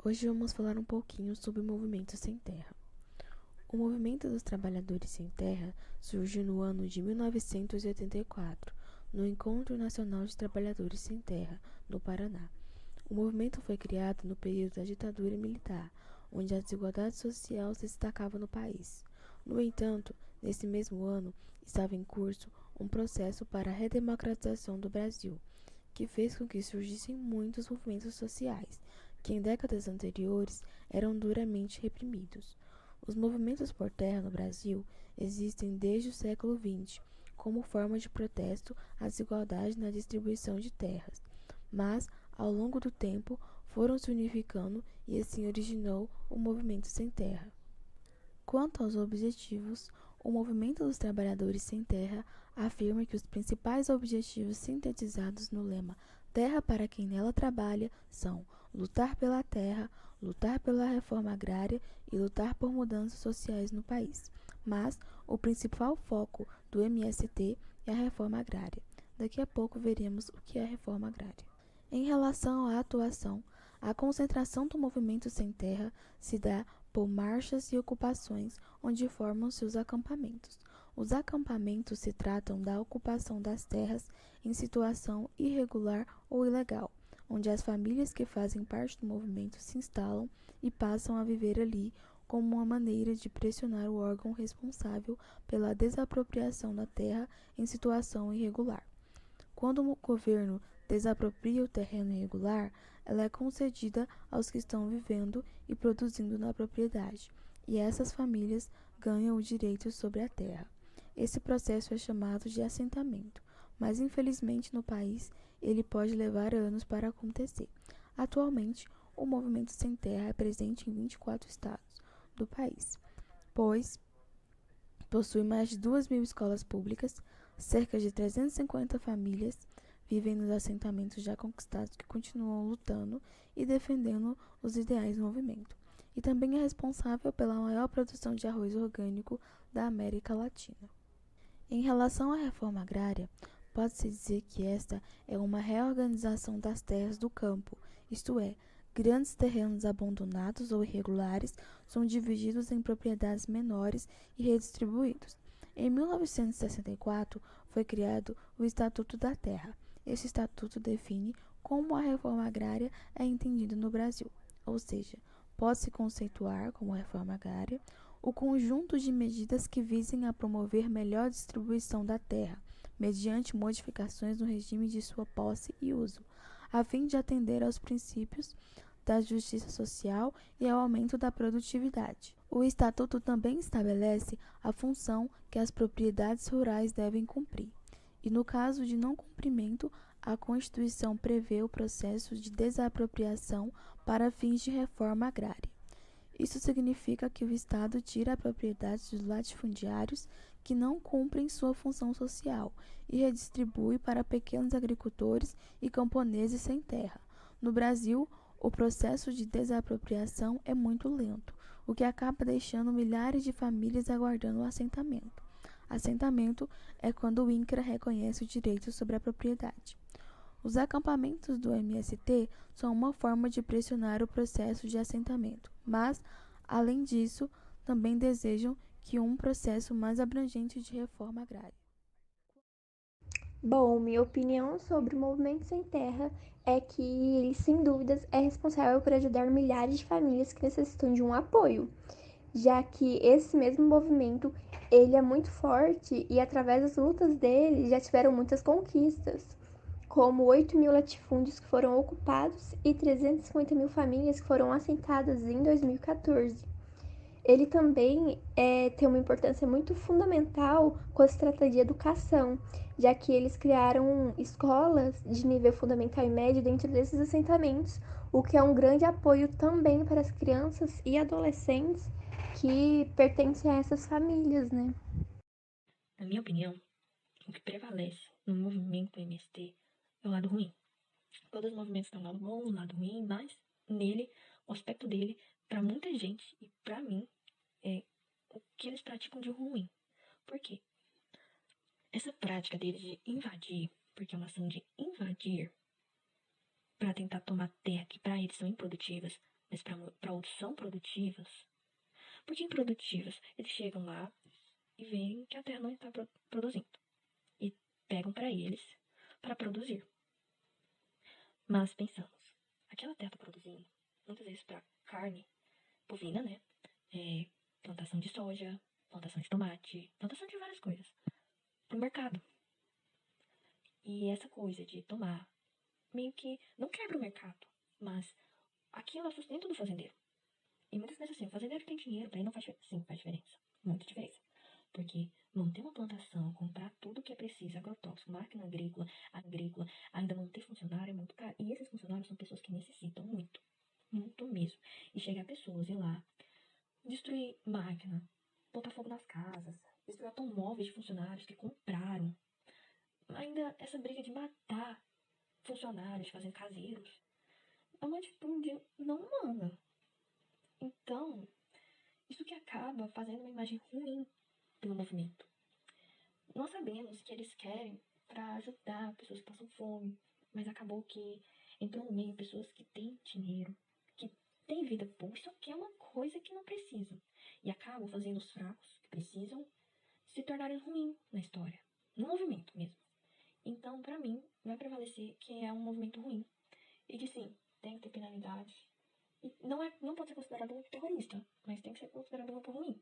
Hoje vamos falar um pouquinho sobre o movimento sem terra. O movimento dos trabalhadores sem terra surgiu no ano de 1984, no Encontro Nacional de Trabalhadores Sem Terra, no Paraná. O movimento foi criado no período da ditadura militar, onde a desigualdade social se destacava no país. No entanto, nesse mesmo ano, estava em curso um processo para a redemocratização do Brasil, que fez com que surgissem muitos movimentos sociais, que em décadas anteriores eram duramente reprimidos. Os movimentos por terra no Brasil existem desde o século XX, como forma de protesto à desigualdade na distribuição de terras, mas, ao longo do tempo, foram se unificando e assim originou o movimento sem terra. Quanto aos objetivos, o Movimento dos Trabalhadores Sem Terra afirma que os principais objetivos sintetizados no lema Terra para quem nela trabalha são lutar pela terra, lutar pela reforma agrária e lutar por mudanças sociais no país. Mas o principal foco do MST é a reforma agrária. Daqui a pouco veremos o que é a reforma agrária. Em relação à atuação, a concentração do movimento sem terra se dá por marchas e ocupações onde formam-se os acampamentos. Os acampamentos se tratam da ocupação das terras em situação irregular ou ilegal, onde as famílias que fazem parte do movimento se instalam e passam a viver ali como uma maneira de pressionar o órgão responsável pela desapropriação da terra em situação irregular. Quando o governo desapropria o terreno irregular, ela é concedida aos que estão vivendo e produzindo na propriedade, e essas famílias ganham o direito sobre a terra. Esse processo é chamado de assentamento, mas infelizmente no país ele pode levar anos para acontecer. Atualmente, o movimento sem terra é presente em 24 estados do país, pois possui mais de 2.000 escolas públicas, cerca de 350 famílias vivem nos assentamentos já conquistados que continuam lutando e defendendo os ideais do movimento. E também é responsável pela maior produção de arroz orgânico da América Latina. Em relação à reforma agrária, pode-se dizer que esta é uma reorganização das terras do campo, isto é, grandes terrenos abandonados ou irregulares são divididos em propriedades menores e redistribuídos. Em 1964, foi criado o Estatuto da Terra. Este estatuto define como a reforma agrária é entendida no Brasil, ou seja, pode-se conceituar como reforma agrária o conjunto de medidas que visem a promover melhor distribuição da terra, mediante modificações no regime de sua posse e uso, a fim de atender aos princípios da justiça social e ao aumento da produtividade. O Estatuto também estabelece a função que as propriedades rurais devem cumprir, e no caso de não cumprimento, a Constituição prevê o processo de desapropriação para fins de reforma agrária. Isso significa que o Estado tira a propriedade dos latifundiários que não cumprem sua função social e redistribui para pequenos agricultores e camponeses sem terra. No Brasil, o processo de desapropriação é muito lento, o que acaba deixando milhares de famílias aguardando o assentamento. Assentamento é quando o INCRA reconhece o direito sobre a propriedade. Os acampamentos do MST são uma forma de pressionar o processo de assentamento, mas, além disso, também desejam que um processo mais abrangente de reforma agrária. Bom, minha opinião sobre o Movimento Sem Terra é que ele, sem dúvidas, é responsável por ajudar milhares de famílias que necessitam de um apoio, já que esse mesmo movimento ele é muito forte e através das lutas dele já tiveram muitas conquistas, como 8.000 latifúndios que foram ocupados e 350 mil famílias que foram assentadas em 2014. Ele também tem uma importância muito fundamental quando se trata de educação, já que eles criaram escolas de nível fundamental e médio dentro desses assentamentos, o que é um grande apoio também para as crianças e adolescentes que pertencem a essas famílias, né? Na minha opinião, o que prevalece no movimento MST é o lado ruim. Todos os movimentos têm um lado bom, um lado ruim, mas nele, o aspecto dele, para muita gente e para mim, é o que eles praticam de ruim. Por quê? Essa prática deles de invadir, porque é uma ação de invadir para tentar tomar terra que para eles são improdutivas, mas para outros são produtivas. Por que improdutivas? Eles chegam lá e veem que a terra não está produzindo. E pegam para eles para produzir. Mas pensamos, aquela terra está produzindo, muitas vezes para carne bovina, né? Plantação de soja, plantação de tomate, plantação de várias coisas. Para o mercado. E essa coisa de tomar meio que não quebra o mercado, mas aquilo é o sustento do fazendeiro. E muitas vezes assim, o fazendeiro tem dinheiro, para ele não faz diferença. Sim, faz diferença. Muita diferença. Porque manter uma plantação, comprar tudo que é preciso, agrotóxico, máquina agrícola, ainda manter funcionário é muito caro. E esses funcionários são pessoas que necessitam muito. Muito mesmo. E chegar pessoas, ir lá, destruir máquina, botar fogo nas casas, destruir automóveis de funcionários que compraram. Ainda essa briga de matar funcionários, fazendo caseiros, é uma atitude não humana. Então, isso que acaba fazendo uma imagem ruim pelo movimento. Nós sabemos que eles querem para ajudar pessoas que passam fome, mas acabou que entrou no meio pessoas que têm dinheiro, que têm vida boa, só que é uma coisa que não precisam. E acabam fazendo os fracos, que precisam, se tornarem ruins na história, no movimento mesmo. Então, para mim, vai prevalecer que é um movimento ruim. E que sim, tem que ter penalidade. E não pode ser considerado um terrorista, mas tem que ser considerado um grupo ruim.